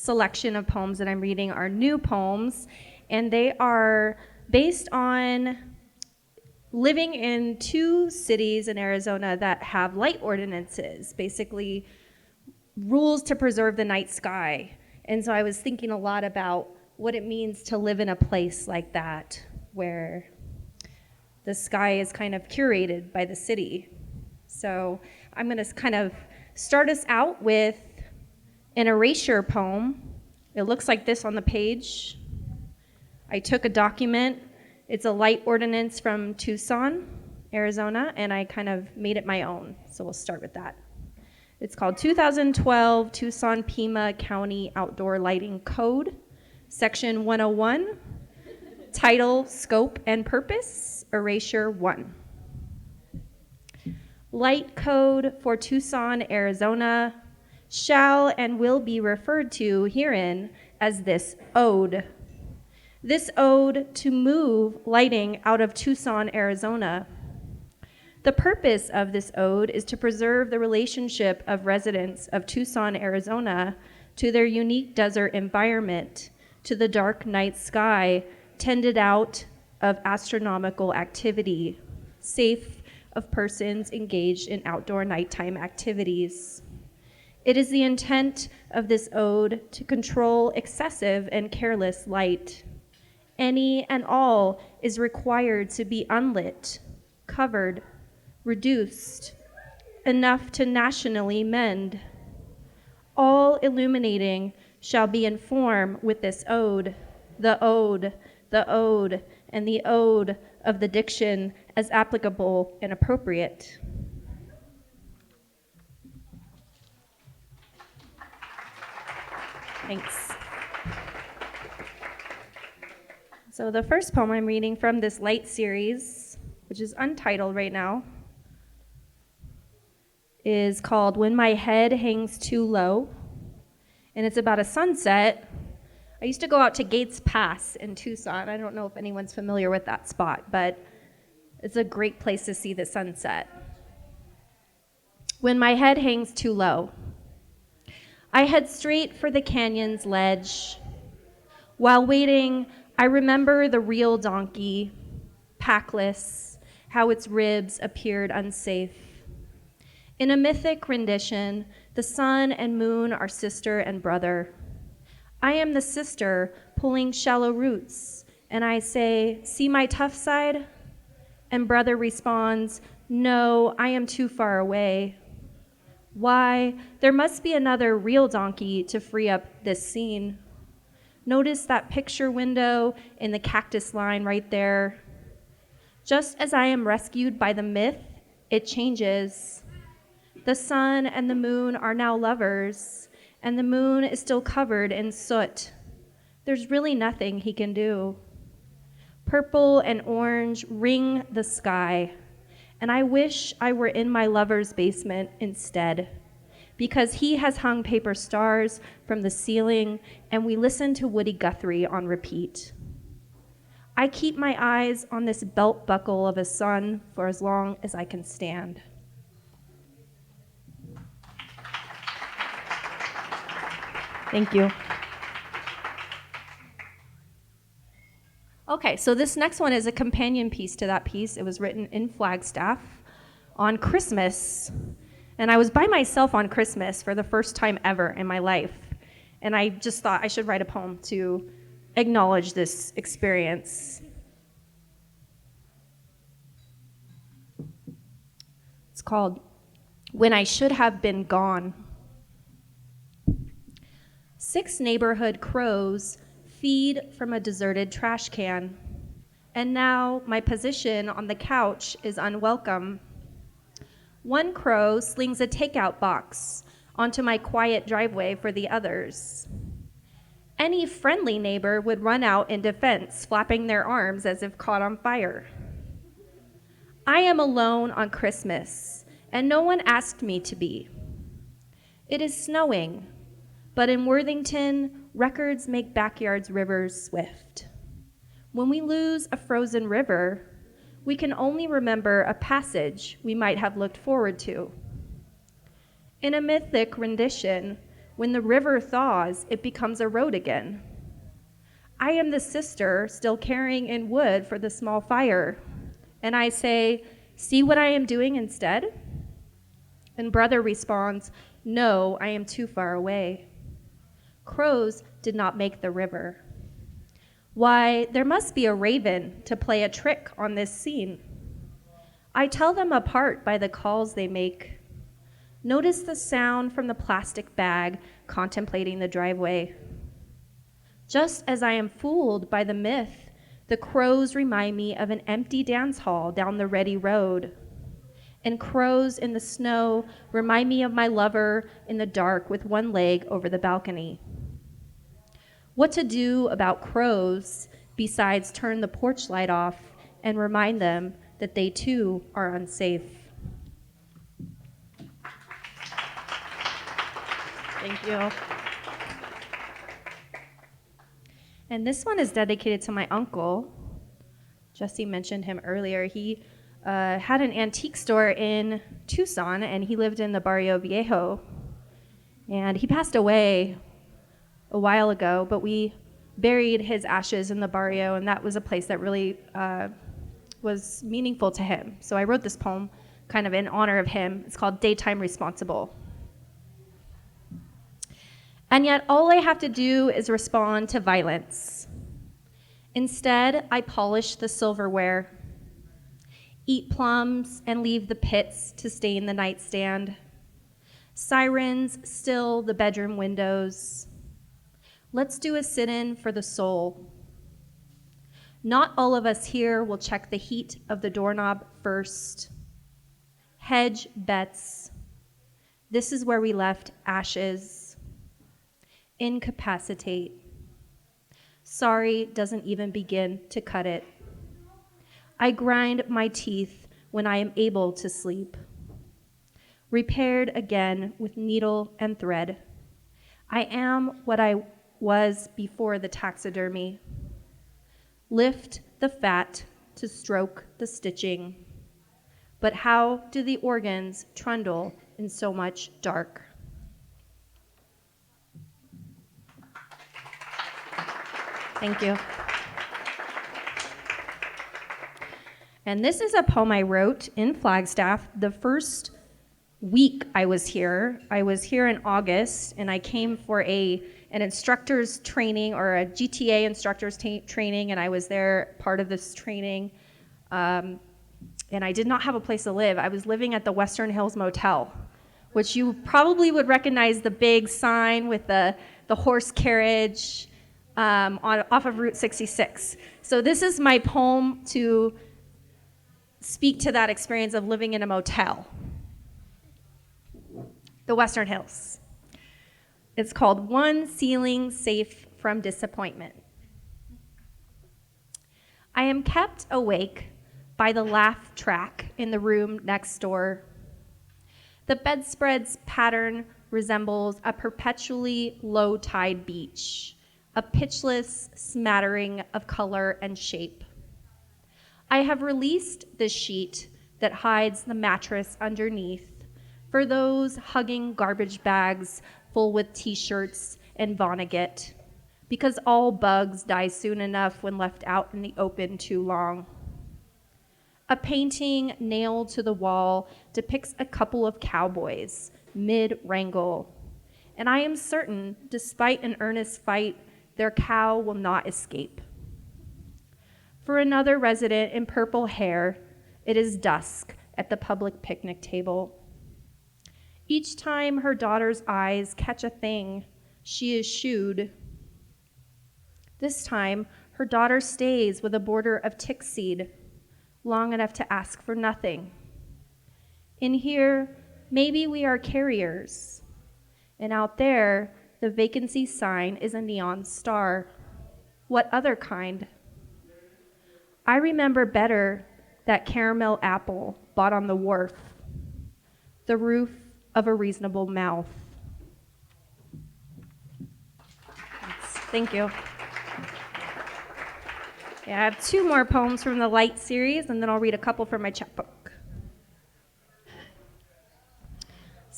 selection of poems that I'm reading are new poems, and they are based on living in two cities in Arizona that have light ordinances, basically rules to preserve the night sky. And so I was thinking a lot about what it means to live in a place like that, where the sky is kind of curated by the city. So I'm going to kind of start us out with an erasure poem. It looks like this on the page. I took a document. It's a light ordinance from Tucson, Arizona, and I kind of made it my own. So we'll start with that. It's called 2012 Tucson Pima County Outdoor Lighting Code, Section 101, Title, Scope, and Purpose, Erasure 1. Light code for Tucson, Arizona, shall and will be referred to herein as this ode. This ode to move lighting out of Tucson, Arizona. The purpose of this ode is to preserve the relationship of residents of Tucson, Arizona to their unique desert environment, to the dark night sky tended out of astronomical activity, safe of persons engaged in outdoor nighttime activities. It is the intent of this ode to control excessive and careless light. Any and all is required to be unlit, covered, reduced, enough to nationally mend. All illuminating shall be in form with this ode, the ode, and the ode of the diction as applicable and appropriate. Thanks. So the first poem I'm reading from this light series, which is untitled right now, is called When My Head Hangs Too Low, and it's about a sunset. I used to go out to Gates Pass in Tucson. I don't know if anyone's familiar with that spot, but it's a great place to see the sunset. When my head hangs too low, I head straight for the canyon's ledge. While waiting, I remember the real donkey, packless, how its ribs appeared unsafe. In a mythic rendition, the sun and moon are sister and brother. I am the sister pulling shallow roots, and I say, "See my tough side?" And brother responds, "No, I am too far away." Why, there must be another real donkey to free up this scene. Notice that picture window in the cactus line right there. Just as I am rescued by the myth, it changes. The sun and the moon are now lovers, and the moon is still covered in soot. There's really nothing he can do. Purple and orange ring the sky, and I wish I were in my lover's basement instead, because he has hung paper stars from the ceiling, and we listen to Woody Guthrie on repeat. I keep my eyes on this belt buckle of a sun for as long as I can stand. Thank you. Okay, so this next one is a companion piece to that piece. It was written in Flagstaff on Christmas. And I was by myself on Christmas for the first time ever in my life. And I just thought I should write a poem to acknowledge this experience. It's called When I Should Have Been Gone. 6 neighborhood crows feed from a deserted trash can, and now my position on the couch is unwelcome. One crow slings a takeout box onto my quiet driveway for the others. Any friendly neighbor would run out in defense, flapping their arms as if caught on fire. I am alone on Christmas, and no one asked me to be. It is snowing, but in Worthington, records make backyards rivers swift. When we lose a frozen river, we can only remember a passage we might have looked forward to. In a mythic rendition, When the river thaws, it becomes a road again. I am the sister still carrying in wood for the small fire. And I say, see what I am doing instead? And brother responds, no, I am too far away. Crows did not make the river. Why, there must be a raven to play a trick on this scene. I tell them apart by the calls they make. Notice the sound from the plastic bag contemplating the driveway. Just as I am fooled by the myth, the crows remind me of an empty dance hall down the ready road. And crows in the snow remind me of my lover in the dark with one leg over the balcony. What to do about crows besides turn the porch light off and remind them that they too are unsafe. Thank you. And this one is dedicated to my uncle. Jesse mentioned him earlier. He had an antique store in Tucson, and he lived in the Barrio Viejo. And he passed away a while ago, but we buried his ashes in the barrio, and that was a place that really was meaningful to him. So I wrote this poem kind of in honor of him. It's called Daytime Responsible. And yet all I have to do is respond to violence. Instead, I polish the silverware, eat plums and leave the pits to stain the nightstand. Sirens still the bedroom windows. Let's do a sit-in for the soul. Not all of us here will check the heat of the doorknob first. Hedge bets. This is where we left ashes. Incapacitate. Sorry doesn't even begin to cut it. I grind my teeth when I am able to sleep. Repaired again with needle and thread. I am what I was before the taxidermy. Lift the fat to stroke the stitching. But how do the organs trundle in so much dark? Thank you. And this is a poem I wrote in Flagstaff the first week I was here. I was here in August, and I came for an instructor's training, or a GTA instructor's training, and I was there part of this training. And I did not have a place to live. I was living at the Western Hills Motel, which you probably would recognize the big sign with the horse carriage off of Route 66. So this is my poem to speak to that experience of living in a motel. The Western Hills. It's called One Ceiling Safe from Disappointment. I am kept awake by the laugh track in the room next door. The bedspread's pattern resembles a perpetually low-tide beach, a pitchless smattering of color and shape. I have released the sheet that hides the mattress underneath for those hugging garbage bags full with t-shirts and Vonnegut, because all bugs die soon enough when left out in the open too long. A painting nailed to the wall depicts a couple of cowboys mid-wrangle, and I am certain, despite an earnest fight, their cow will not escape. For another resident in purple hair, it is dusk at the public picnic table. Each time her daughter's eyes catch a thing, she is shooed. This time, her daughter stays with a border of tick seed, long enough to ask for nothing. In here, maybe we are carriers, and out there, the vacancy sign is a neon star. What other kind? I remember better that caramel apple bought on the wharf, the roof of a reasonable mouth. Thank you. Yeah, I have two more poems from the Light series, and then I'll read a couple from my chapbook.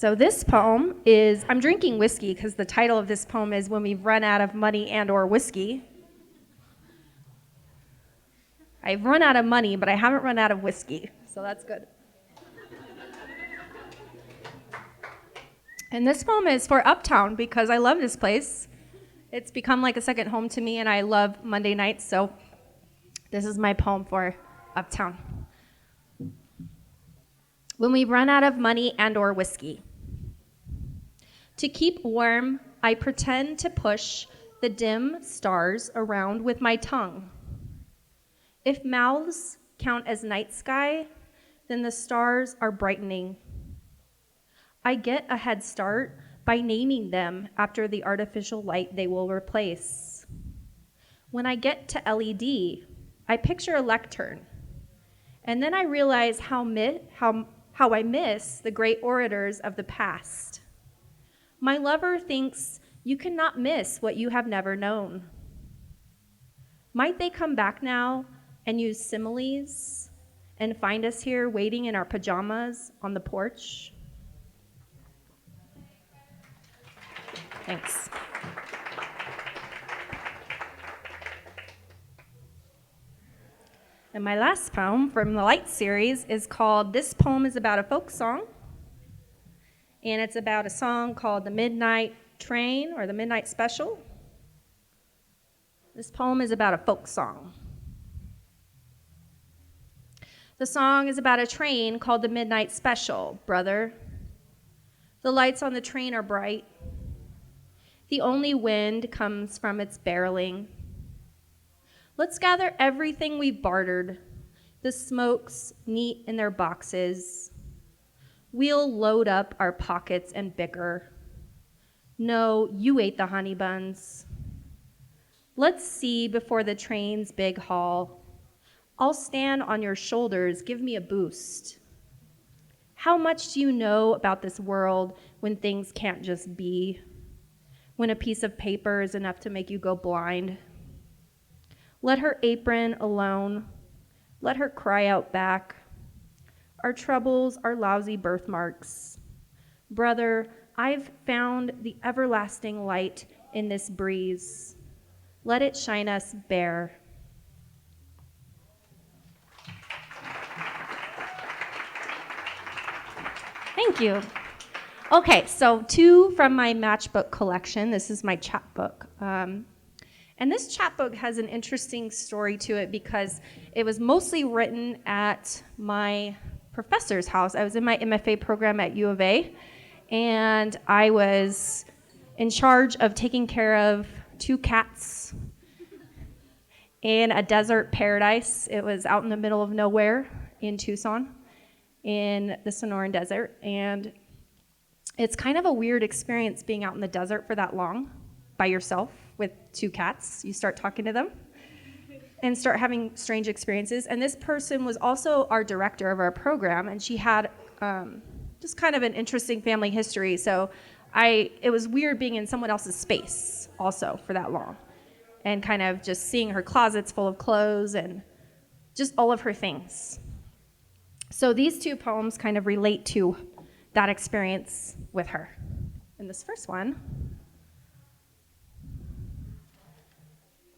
So this poem is, I'm drinking whiskey because the title of this poem is When We've Run Out of Money and or Whiskey. I've run out of money, but I haven't run out of whiskey, so that's good. And this poem is for Uptown because I love this place. It's become like a second home to me, and I love Monday nights, so this is my poem for Uptown. When we run out of money and or whiskey. To keep warm, I pretend to push the dim stars around with my tongue. If mouths count as night sky, then the stars are brightening. I get a head start by naming them after the artificial light they will replace. When I get to LED, I picture a lectern, and then I realize how I miss the great orators of the past. My lover thinks you cannot miss what you have never known. Might they come back now and use similes and find us here waiting in our pajamas on the porch? Thanks. And my last poem from the Light series is called This Poem is About a Folk Song. And it's about a song called The Midnight Train or The Midnight Special. This poem is about a folk song. The song is about a train called The Midnight Special, brother. The lights on the train are bright. The only wind comes from its barreling. Let's gather everything we've bartered, the smokes neat in their boxes. We'll load up our pockets and bicker. No, you ate the honey buns. Let's see before the train's big haul. I'll stand on your shoulders, give me a boost. How much do you know about this world when things can't just be? When a piece of paper is enough to make you go blind? Let her apron alone. Let her cry out back. Our troubles are lousy birthmarks. Brother, I've found the everlasting light in this breeze. Let it shine us bare. Thank you. Okay, so 2 from my Matchbook collection. This is my chapbook. And this chapbook has an interesting story to it because it was mostly written at my professor's house. I was in my MFA program at U of A, and I was in charge of taking care of 2 cats in a desert paradise. It was out in the middle of nowhere in Tucson in the Sonoran Desert, and it's kind of a weird experience being out in the desert for that long by yourself with 2 cats. You start talking to them and start having strange experiences. And this person was also our director of our program, and she had just kind of an interesting family history. So it was weird being in someone else's space also for that long, and kind of just seeing her closets full of clothes and just all of her things. So these 2 poems kind of relate to that experience with her. And this first one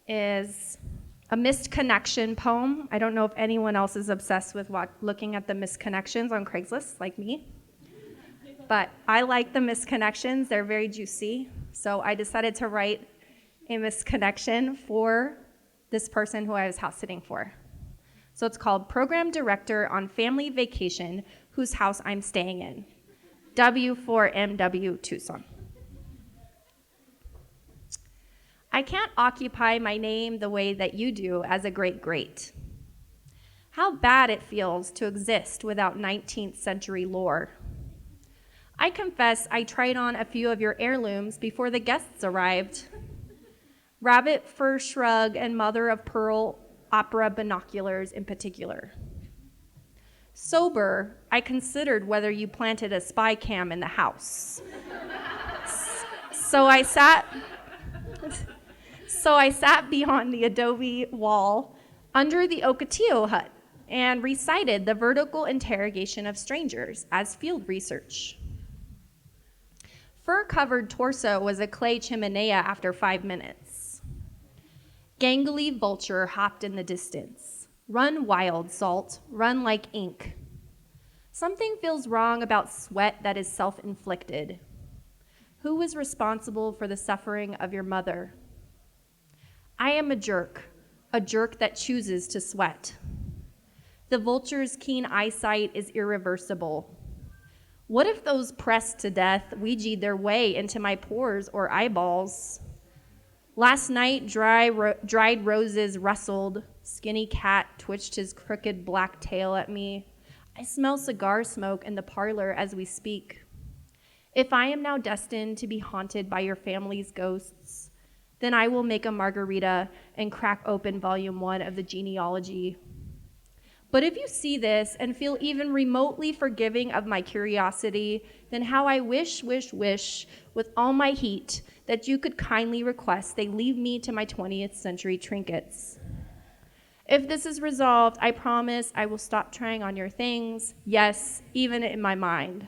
is a missed connection poem. I don't know if anyone else is obsessed with looking at the missed connections on Craigslist like me, but I like the missed connections. They're very juicy. So I decided to write a missed connection for this person who I was house sitting for. So it's called Program Director on Family Vacation, Whose House I'm Staying In. W4MW Tucson. I can't occupy my name the way that you do as a great-great. How bad it feels to exist without 19th century lore. I confess I tried on a few of your heirlooms before the guests arrived. Rabbit fur shrug and mother of pearl opera binoculars in particular. Sober, I considered whether you planted a spy cam in the house. So I sat beyond the adobe wall under the Ocotillo hut and recited the vertical interrogation of strangers as field research. Fur-covered torso was a clay chimenea after 5 minutes. Gangly vulture hopped in the distance. Run wild, Salt. Run like ink. Something feels wrong about sweat that is self-inflicted. Who was responsible for the suffering of your mother? I am a jerk that chooses to sweat. The vulture's keen eyesight is irreversible. What if those pressed to death Ouija'd their way into my pores or eyeballs? Last night, dried roses rustled. Skinny cat twitched his crooked black tail at me. I smell cigar smoke in the parlor as we speak. If I am now destined to be haunted by your family's ghosts, then I will make a margarita and crack open volume 1 of the genealogy. But if you see this and feel even remotely forgiving of my curiosity, then how I wish with all my heat that you could kindly request they leave me to my 20th century trinkets. If this is resolved, I promise I will stop trying on your things, yes, even in my mind.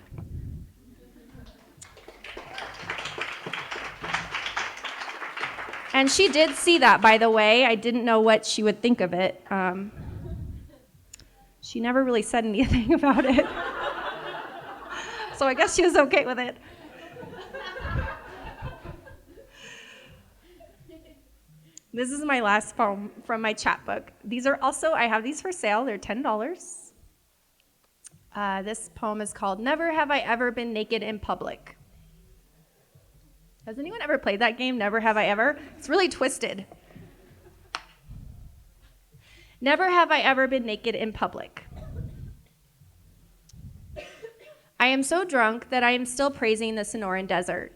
And she did see that, by the way. I didn't know what she would think of it. She never really said anything about it. So I guess she was okay with it. This is my last poem from my chapbook. These are also, I have these for sale. They're $10. This poem is called Never Have I Ever Been Naked in Public. Has anyone ever played that game, Never Have I Ever? It's really twisted. Never have I ever been naked in public. I am so drunk that I am still praising the Sonoran Desert.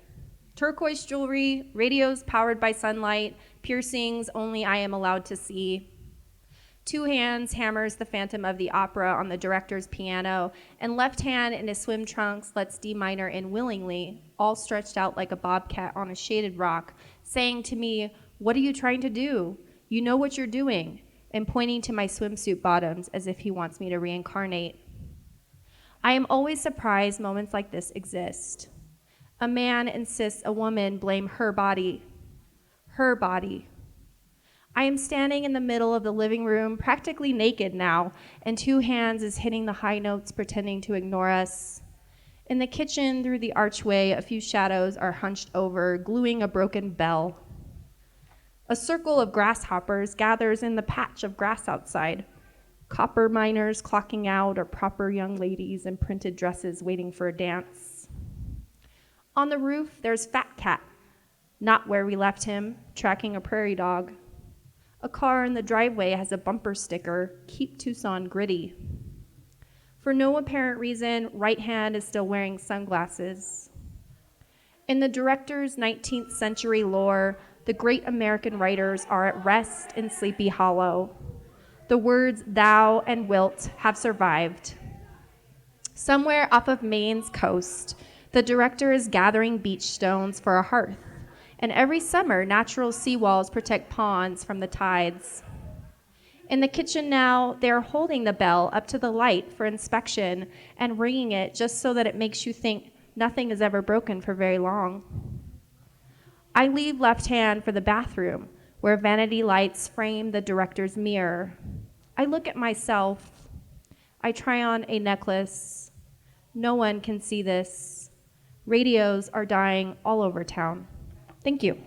Turquoise jewelry, radios powered by sunlight, piercings only I am allowed to see. 2 hands hammers the Phantom of the Opera on the director's piano, and left hand in his swim trunks lets D minor in willingly, all stretched out like a bobcat on a shaded rock, saying to me, "What are you trying to do? You know what you're doing," and pointing to my swimsuit bottoms as if he wants me to reincarnate. I am always surprised moments like this exist. A man insists a woman blame her body. Her body. I am standing in the middle of the living room, practically naked now, and 2 hands is hitting the high notes, pretending to ignore us. In the kitchen, through the archway, a few shadows are hunched over, gluing a broken bell. A circle of grasshoppers gathers in the patch of grass outside. Copper miners clocking out, or proper young ladies in printed dresses waiting for a dance. On the roof, there's Fat Cat, not where we left him, tracking a prairie dog. A car in the driveway has a bumper sticker, "Keep Tucson Gritty." For no apparent reason, right hand is still wearing sunglasses. In the director's 19th century lore, the great American writers are at rest in Sleepy Hollow. The words thou and wilt have survived. Somewhere off of Maine's coast, the director is gathering beach stones for a hearth, and every summer, natural seawalls protect ponds from the tides. In the kitchen now, they are holding the bell up to the light for inspection and ringing it just so that it makes you think nothing is ever broken for very long. I leave left hand for the bathroom, where vanity lights frame the director's mirror. I look at myself. I try on a necklace. No one can see this. Radios are dying all over town. Thank you.